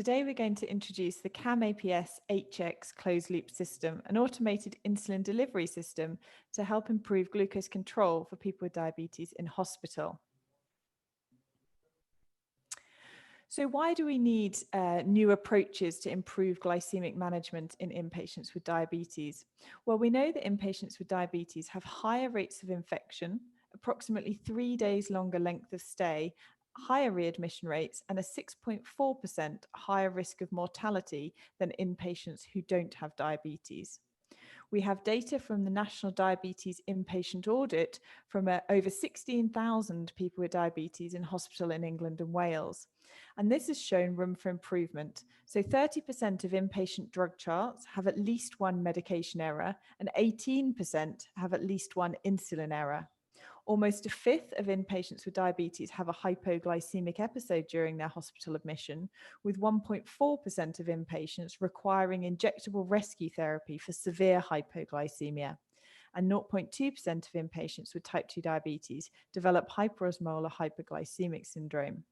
Today we're going to introduce the CamAPS HX closed-loop system, an automated insulin delivery system to help improve glucose control for people with diabetes in hospital. So why do we need new approaches to improve glycemic management in inpatients with diabetes? Well, we know that inpatients with diabetes have higher rates of infection, approximately 3 days longer length of stay, higher readmission rates, and a 6.4% higher risk of mortality than inpatients who don't have diabetes. We have data from the National Diabetes Inpatient Audit from over 16,000 people with diabetes in hospital in England and Wales. And this has shown room for improvement. So 30% of inpatient drug charts have at least one medication error and 18% have at least one insulin error. Almost a fifth of inpatients with diabetes have a hypoglycemic episode during their hospital admission, with 1.4% of inpatients requiring injectable rescue therapy for severe hypoglycemia. And 0.2% of inpatients with type 2 diabetes develop hyperosmolar hyperglycemic syndrome.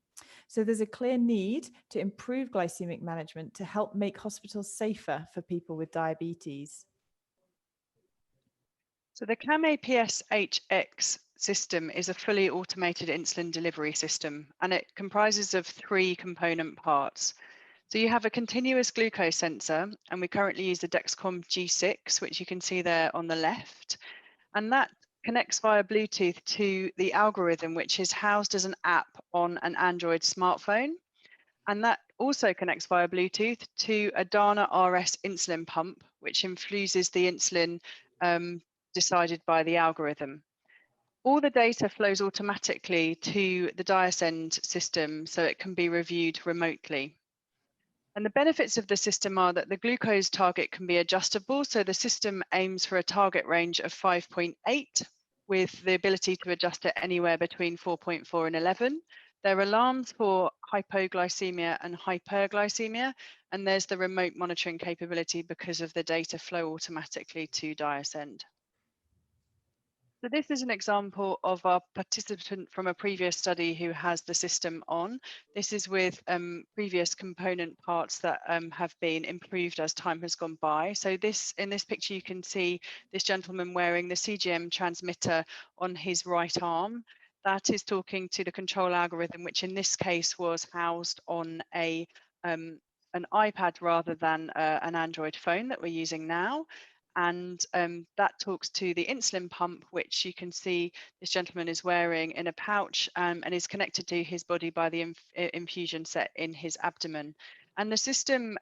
So there's a clear need to improve glycemic management to help make hospitals safer for people with diabetes. So the CamAPS HX system is a fully automated insulin delivery system, and it comprises of 3 component parts. So you have a continuous glucose sensor, and we currently use the Dexcom G6, which you can see there on the left, and that connects via Bluetooth to the algorithm, which is housed as an app on an Android smartphone. And that also connects via Bluetooth to a Dana RS insulin pump, which infuses the insulin decided by the algorithm. All the data flows automatically to the DiaSend system so it can be reviewed remotely. And the benefits of the system are that the glucose target can be adjustable. So the system aims for a target range of 5.8 with the ability to adjust it anywhere between 4.4 and 11. There are alarms for hypoglycemia and hyperglycemia, and there's the remote monitoring capability because of the data flow automatically to DiaSend. So this is an example of our participant from a previous study who has the system on. This is with previous component parts that have been improved as time has gone by. So in this picture, you can see this gentleman wearing the CGM transmitter on his right arm. That is talking to the control algorithm, which in this case was housed on an iPad rather than an Android phone that we're using now. And that talks to the insulin pump, which you can see this gentleman is wearing in a pouch and is connected to his body by the infusion set in his abdomen. And the system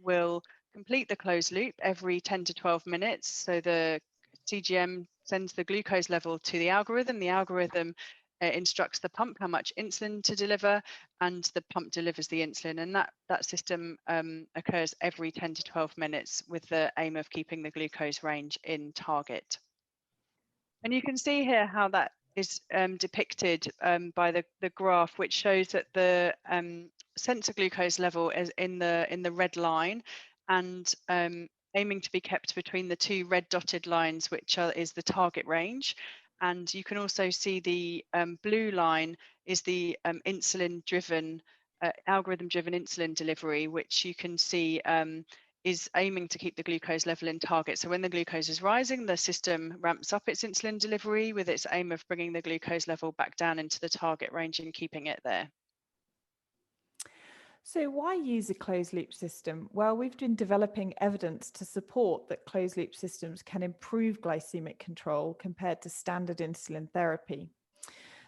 will complete the closed loop every 10 to 12 minutes. So the CGM sends the glucose level to the algorithm. The algorithm instructs the pump how much insulin to deliver, and the pump delivers the insulin. And that system occurs every 10 to 12 minutes with the aim of keeping the glucose range in target. And you can see here how that is depicted by the graph, which shows that the sensor glucose level is in the red line, and aiming to be kept between the 2 red dotted lines, which is the target range. And you can also see the blue line is the insulin-driven, algorithm-driven insulin delivery, which you can see is aiming to keep the glucose level in target. So when the glucose is rising, the system ramps up its insulin delivery with its aim of bringing the glucose level back down into the target range and keeping it there. So why use a closed-loop system? Well, we've been developing evidence to support that closed-loop systems can improve glycemic control compared to standard insulin therapy.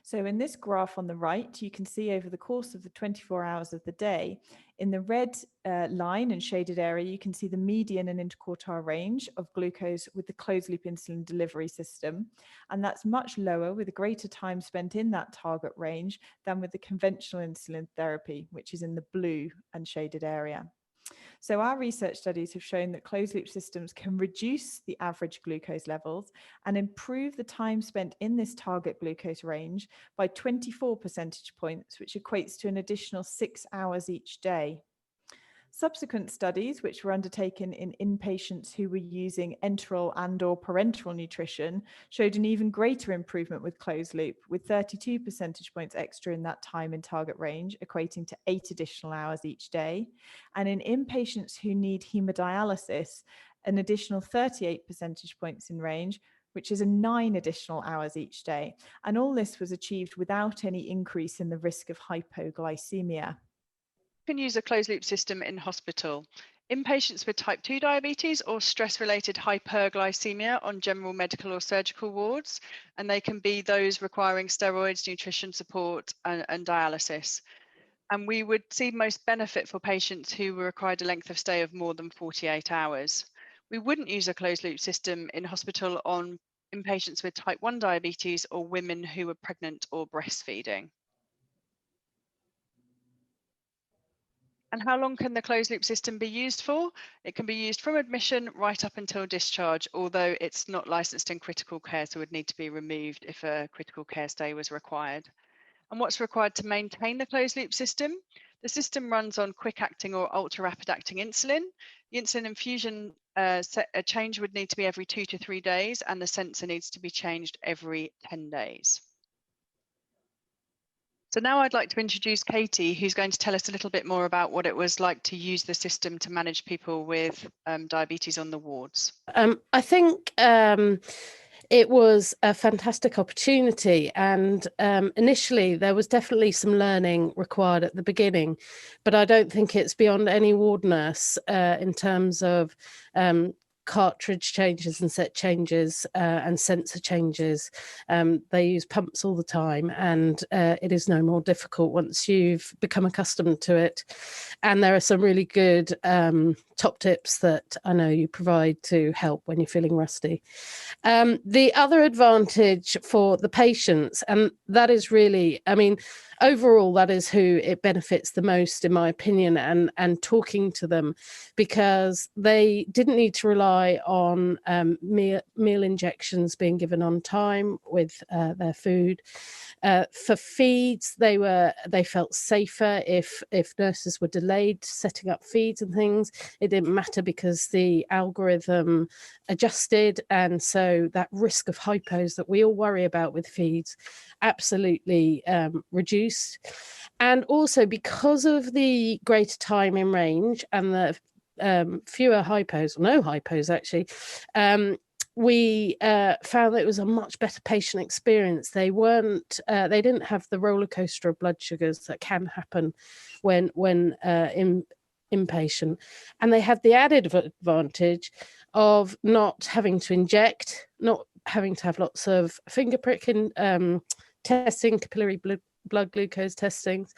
So in this graph on the right, you can see over the course of the 24 hours of the day, in the red line and shaded area, you can see the median and interquartile range of glucose with the closed-loop insulin delivery system. And that's much lower with a greater time spent in that target range than with the conventional insulin therapy, which is in the blue and shaded area. So our research studies have shown that closed-loop systems can reduce the average glucose levels and improve the time spent in this target glucose range by 24 percentage points, which equates to an additional 6 hours each day. Subsequent studies, which were undertaken in inpatients who were using enteral and/or parenteral nutrition, showed an even greater improvement with closed loop, with 32 percentage points extra in that time in target range, equating to 8 additional hours each day. And in inpatients who need hemodialysis, an additional 38 percentage points in range, which is 9 additional hours each day. And all this was achieved without any increase in the risk of hypoglycemia. You can use a closed loop system in hospital. In patients with type 2 diabetes or stress-related hyperglycemia on general medical or surgical wards, and they can be those requiring steroids, nutrition support, and dialysis. And we would see most benefit for patients who required a length of stay of more than 48 hours. We wouldn't use a closed loop system in hospital in patients with type 1 diabetes or women who are pregnant or breastfeeding. And how long can the closed loop system be used for? It can be used from admission right up until discharge, although it's not licensed in critical care, so would need to be removed if a critical care stay was required. And what's required to maintain the closed loop system? The system runs on quick acting or ultra rapid acting insulin. The insulin infusion change would need to be every 2 to 3 days, and the sensor needs to be changed every 10 days. So now I'd like to introduce Katie, who's going to tell us a little bit more about what it was like to use the system to manage people with diabetes on the wards. I think it was a fantastic opportunity, and initially there was definitely some learning required at the beginning, but I don't think it's beyond any ward nurse in terms of cartridge changes and set changes and sensor changes. They use pumps all the time, and it is no more difficult once you've become accustomed to it. And there are some really good top tips that I know you provide to help when you're feeling rusty. The other advantage for the patients, and that is really, I mean, overall, that is who it benefits the most, in my opinion, and talking to them, because they didn't need to rely on meal injections being given on time with their food. For feeds, they felt safer if nurses were delayed setting up feeds and things. It didn't matter because the algorithm adjusted, and so that risk of hypos that we all worry about with feeds absolutely reduced. And also because of the greater time in range and the fewer hypos, or no hypos actually, we found that it was a much better patient experience. They didn't have the roller coaster of blood sugars that can happen when inpatient, and they had the added advantage of not having to inject, not having to have lots of finger pricking testing, capillary blood glucose testings.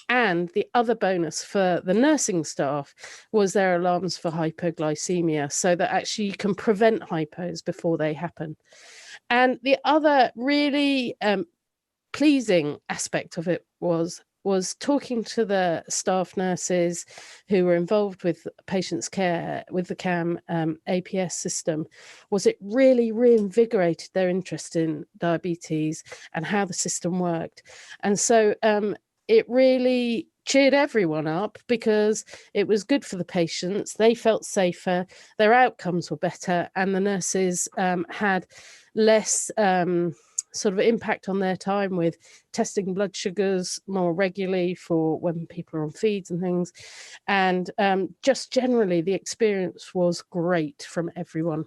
And the other bonus for the nursing staff was their alarms for hypoglycemia, so that actually you can prevent hypos before they happen. And the other really pleasing aspect of it was talking to the staff nurses who were involved with patients' care with the CamAPS system. Was it really reinvigorated their interest in diabetes and how the system worked. And so it really cheered everyone up, because it was good for the patients. They felt safer, their outcomes were better, and the nurses had less sort of impact on their time with testing blood sugars more regularly for when people are on feeds and things. And just generally the experience was great from everyone.